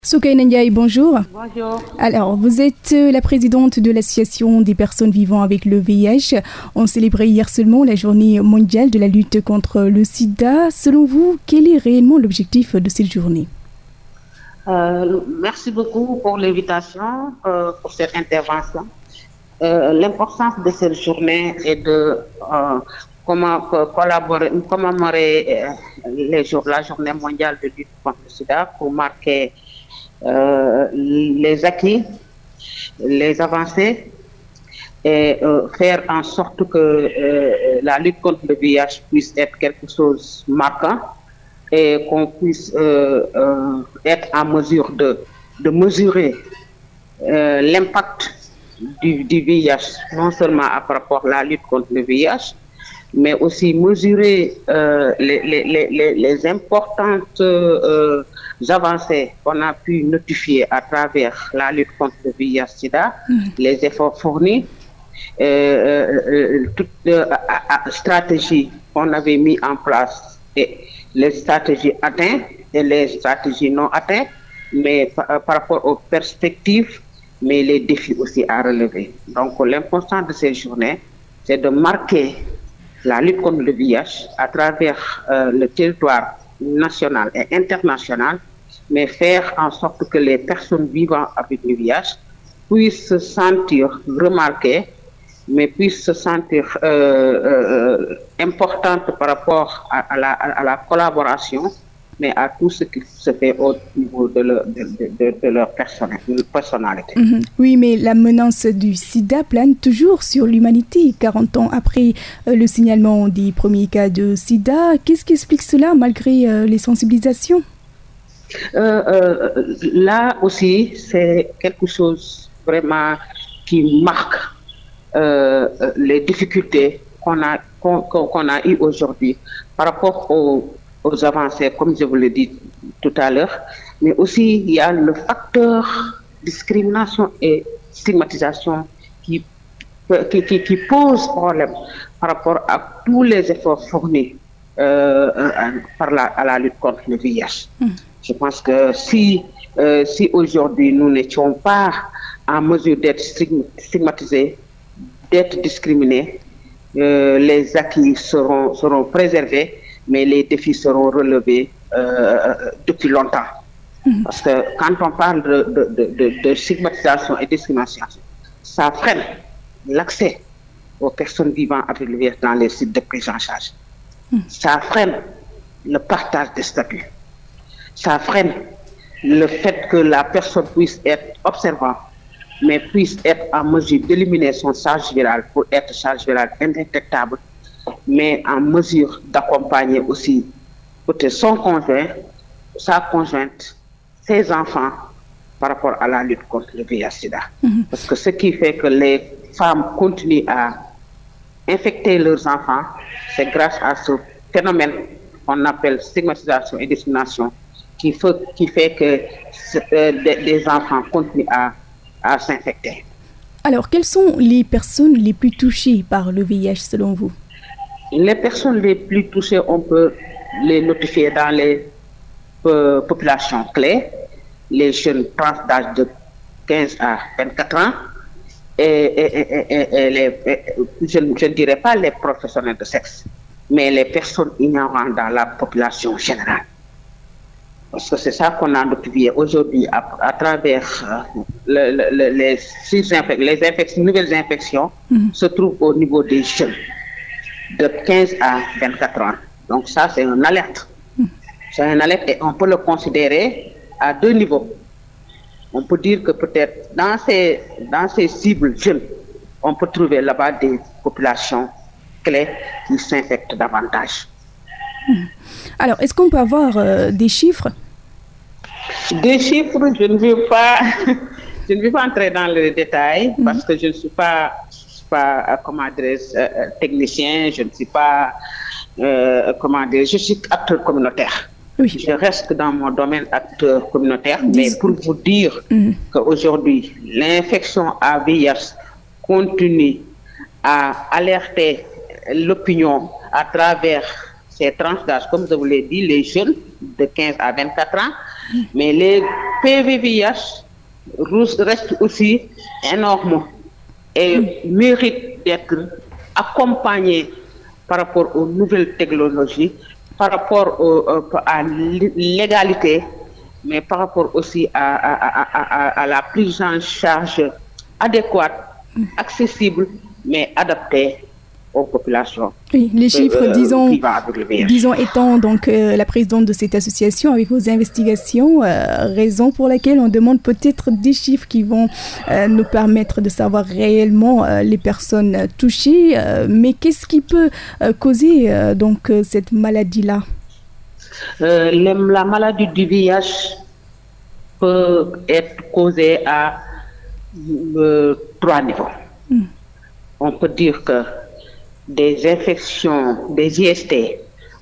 Soukaina Ndiaye, bonjour. Bonjour. Alors, vous êtes la présidente de l'Association des personnes vivant avec le VIH. On célébrait hier seulement la journée mondiale de la lutte contre le sida. Selon vous, quel est réellement l'objectif de cette journée? Merci beaucoup pour l'invitation, pour cette intervention. L'importance de cette journée est de commémorer la journée mondiale de lutte contre le sida pour marquer les acquis, les avancées et faire en sorte que la lutte contre le VIH puisse être quelque chose de marquant et qu'on puisse être en mesure de mesurer l'impact du VIH, non seulement par rapport à la lutte contre le VIH, mais aussi mesurer les importantes avancées qu'on a pu notifier à travers la lutte contre le VIH-Sida, les efforts fournis, toutes les stratégies qu'on avait mis en place, et les stratégies atteintes et les stratégies non atteintes, mais par rapport aux perspectives, mais les défis aussi à relever. Donc l'important de ces journées, c'est de marquer la lutte contre le VIH à travers le territoire national et international, mais faire en sorte que les personnes vivant avec le VIH puissent se sentir remarquées, mais puissent se sentir importantes par rapport à la collaboration, mais à tout ce qui se fait au niveau de leur personnalité. Oui, mais la menace du sida plane toujours sur l'humanité. 40 ans après le signalement des premiers cas de sida, qu'est-ce qui explique cela malgré les sensibilisations? Là aussi, c'est quelque chose vraiment qui marque les difficultés qu'on a eues aujourd'hui par rapport aux avancées, comme je vous l'ai dit tout à l'heure, mais aussi il y a le facteur discrimination et stigmatisation qui pose problème par rapport à tous les efforts fournis à la lutte contre le VIH. Je pense que si aujourd'hui nous n'étions pas en mesure d'être stigmatisés, d'être discriminés, les acquis seront préservés, mais les défis seront relevés depuis longtemps. Parce que quand on parle de stigmatisation et discrimination, ça freine l'accès aux personnes vivant avec le VIH dans les sites de prise en charge. Ça freine le partage des statuts. Ça freine le fait que la personne puisse être observante, mais puisse être en mesure d'éliminer son charge virale pour être charge virale indétectable, mais en mesure d'accompagner aussi peut-être son conjoint, sa conjointe, ses enfants par rapport à la lutte contre le VIH-Sida. Parce que ce qui fait que les femmes continuent à infecter leurs enfants, c'est grâce à ce phénomène qu'on appelle stigmatisation et discrimination qui fait que des enfants continuent à s'infecter. Alors, quelles sont les personnes les plus touchées par le VIH selon vous? Les personnes les plus touchées, on peut les notifier dans les populations clés, les jeunes trans d'âge de 15 à 24 ans, je ne dirais pas les professionnels de sexe, mais les personnes ignorantes dans la population générale. Parce que c'est ça qu'on a notifié aujourd'hui à travers les nouvelles infections se trouvent au niveau des jeunes de 15 à 24 ans. Donc ça, c'est une alerte. C'est une alerte et on peut le considérer à deux niveaux. On peut dire que peut-être dans ces cibles jeunes, on peut trouver là-bas des populations clés qui s'infectent davantage. Alors, est-ce qu'on peut avoir des chiffres? Des chiffres, je ne veux pas entrer dans le détail parce que je ne suis pas technicien, je ne suis pas, je suis acteur communautaire. Oui. Je reste dans mon domaine acteur communautaire, mais pour vous dire qu'aujourd'hui, l'infection à VIH continue à alerter l'opinion à travers ces tranches d'âge, comme je vous l'ai dit, les jeunes de 15 à 24 ans, Mais les PVVIH restent aussi énormes et méritent d'être accompagnés par rapport aux nouvelles technologies, par rapport à l'égalité, mais par rapport aussi à la prise en charge adéquate, accessible, mais adaptée aux populations. Oui, les chiffres, disons étant donc la présidente de cette association avec vos investigations, raison pour laquelle on demande peut-être des chiffres qui vont nous permettre de savoir réellement les personnes touchées. Mais qu'est-ce qui peut causer donc cette maladie-là? La maladie du VIH peut être causée à 3 niveaux. On peut dire que des infections, des IST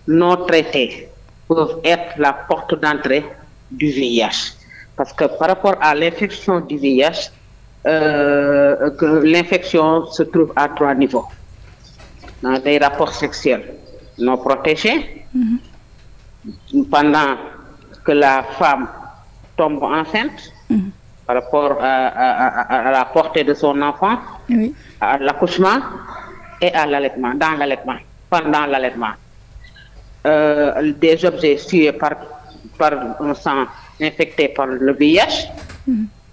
non traitées peuvent être la porte d'entrée du VIH. Parce que par rapport à l'infection du VIH, l'infection se trouve à 3 niveaux. Dans des rapports sexuels non protégés, pendant que la femme tombe enceinte, par rapport à la portée de son enfant, à l'accouchement, et à l'allaitement, dans l'allaitement, pendant l'allaitement. Des objets tués par un sang infecté par le VIH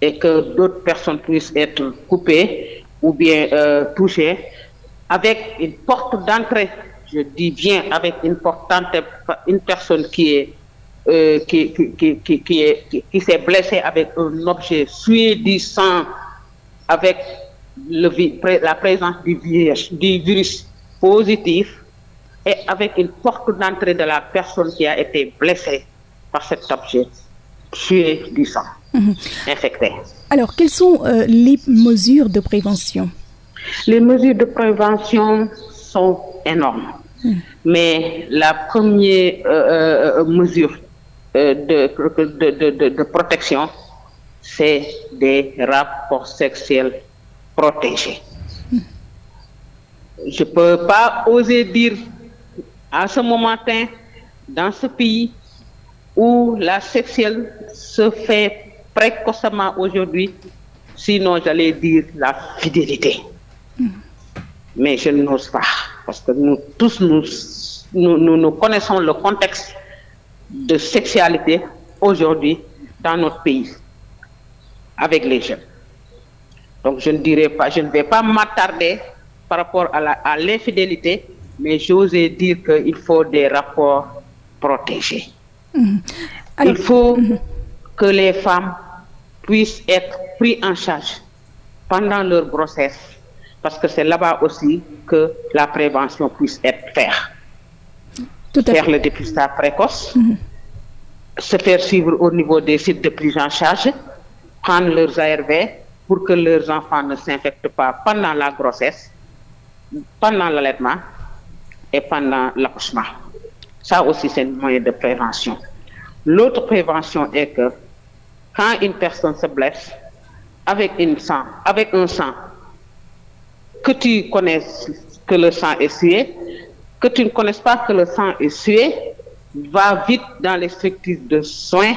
et que d'autres personnes puissent être coupées ou bien touchées avec une porte d'entrée, je dis bien avec une porte d'entrée, une personne qui s'est blessée avec un objet sué du sang, avec la présence du virus positif et avec une porte d'entrée de la personne qui a été blessée par cet objet tué du sang infecté. Alors, quelles sont les mesures de prévention? Les mesures de prévention sont énormes. Mais la première mesure de protection, c'est des rapports sexuels protégés. Je ne peux pas oser dire à ce moment, dans ce pays où la sexuelle se fait précocement aujourd'hui, sinon j'allais dire la fidélité. Mais je n'ose pas, parce que nous tous, nous connaissons le contexte de sexualité aujourd'hui dans notre pays, avec les jeunes. Donc je ne vais pas m'attarder par rapport à l'infidélité, mais j'osais dire qu'il faut des rapports protégés. Alors, il faut que les femmes puissent être prises en charge pendant leur grossesse, parce que c'est là-bas aussi que la prévention puisse être faite. Faire le dépistage précoce, se faire suivre au niveau des sites de prise en charge, prendre leurs ARV pour que leurs enfants ne s'infectent pas pendant la grossesse, pendant l'allaitement et pendant l'accouchement. Ça aussi, c'est un moyen de prévention. L'autre prévention est que quand une personne se blesse avec un sang, que tu connaisses que le sang est sué, que tu ne connaisses pas que le sang est sué, va vite dans les structures de soins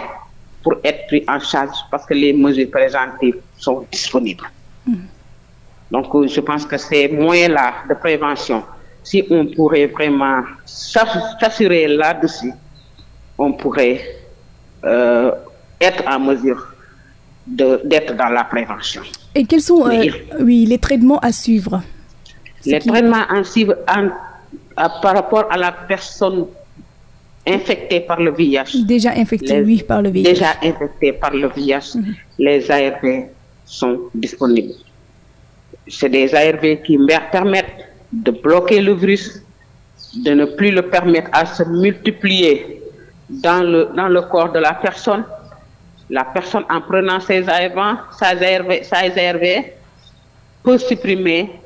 pour être pris en charge parce que les mesures préventives sont disponibles. Donc, je pense que ces moyens-là de prévention, si on pourrait vraiment s'assurer là-dessus, on pourrait être en mesure d'être dans la prévention. Et quels sont les traitements à suivre? Les traitements à suivre par rapport à la personne infectée par le VIH. Déjà infectée, par le VIH. Déjà infectée par le VIH, les ARV sont disponibles. C'est des ARV qui permettent de bloquer le virus, de ne plus le permettre à se multiplier dans le corps de la personne. La personne, en prenant ses ARV, peut supprimer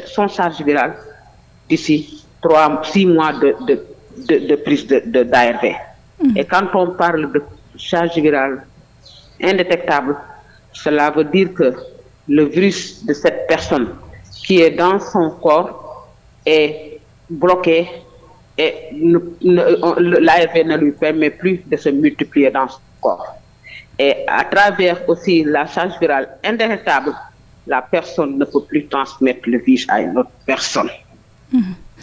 son charge virale d'ici 6 mois de prise d'ARV. Et quand on parle de charge virale indétectable, cela veut dire que le virus de cette personne qui est dans son corps est bloqué et l'ARV ne lui permet plus de se multiplier dans son corps. Et à travers aussi la charge virale indétectable, la personne ne peut plus transmettre le VIH à une autre personne.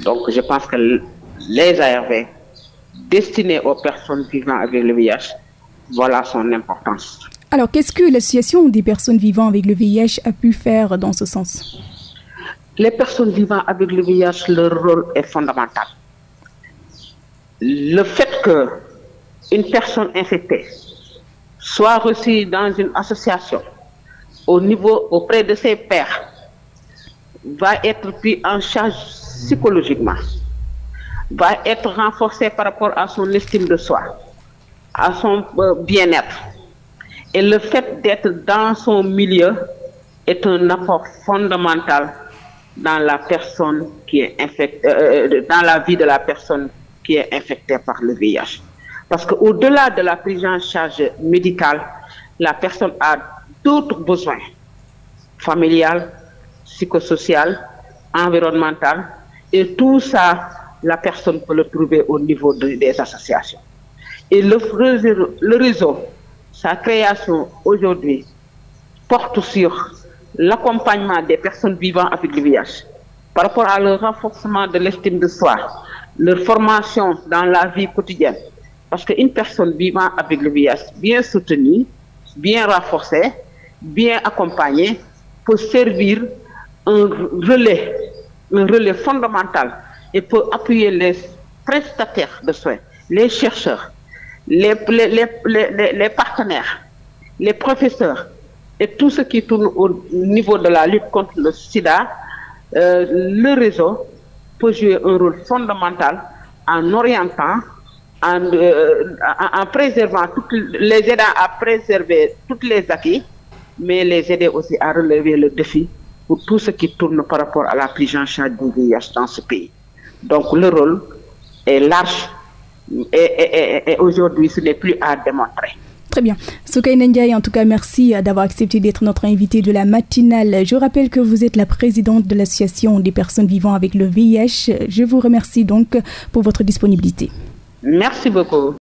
Donc, je pense que les ARV destinés aux personnes vivant avec le VIH, voilà son importance. Alors, qu'est-ce que l'association des personnes vivant avec le VIH a pu faire dans ce sens? Les personnes vivant avec le VIH, leur rôle est fondamental. Le fait qu'une personne infectée soit reçue dans une association auprès de ses pairs va être pris en charge psychologiquement, va être renforcée par rapport à son estime de soi, à son bien-être. Et le fait d'être dans son milieu est un apport fondamental dans la personne qui est infectée, dans la vie de la personne qui est infectée par le VIH. Parce qu'au-delà de la prise en charge médicale, la personne a d'autres besoins familial, psychosocial, environnemental, et tout ça, la personne peut le trouver au niveau des associations. Et le réseau, sa création aujourd'hui, porte sur l'accompagnement des personnes vivant avec le VIH par rapport à leur renforcement de l'estime de soi, leur formation dans la vie quotidienne. Parce qu'une personne vivant avec le VIH, bien soutenue, bien renforcée, bien accompagnée, peut servir un relais fondamental et peut appuyer les prestataires de soins, les chercheurs, les partenaires, les professeurs et tout ce qui tourne au niveau de la lutte contre le sida. Le réseau peut jouer un rôle fondamental en orientant, en préservant, les aidant à préserver tous les acquis, mais les aider aussi à relever le défi pour tout ce qui tourne par rapport à la prise en charge du VIH dans ce pays. Donc le rôle est large et aujourd'hui ce n'est plus à démontrer. Très bien. Soukaina Ndiaye, en tout cas, merci d'avoir accepté d'être notre invité de la matinale. Je rappelle que vous êtes la présidente de l'association des personnes vivant avec le VIH. Je vous remercie donc pour votre disponibilité. Merci beaucoup.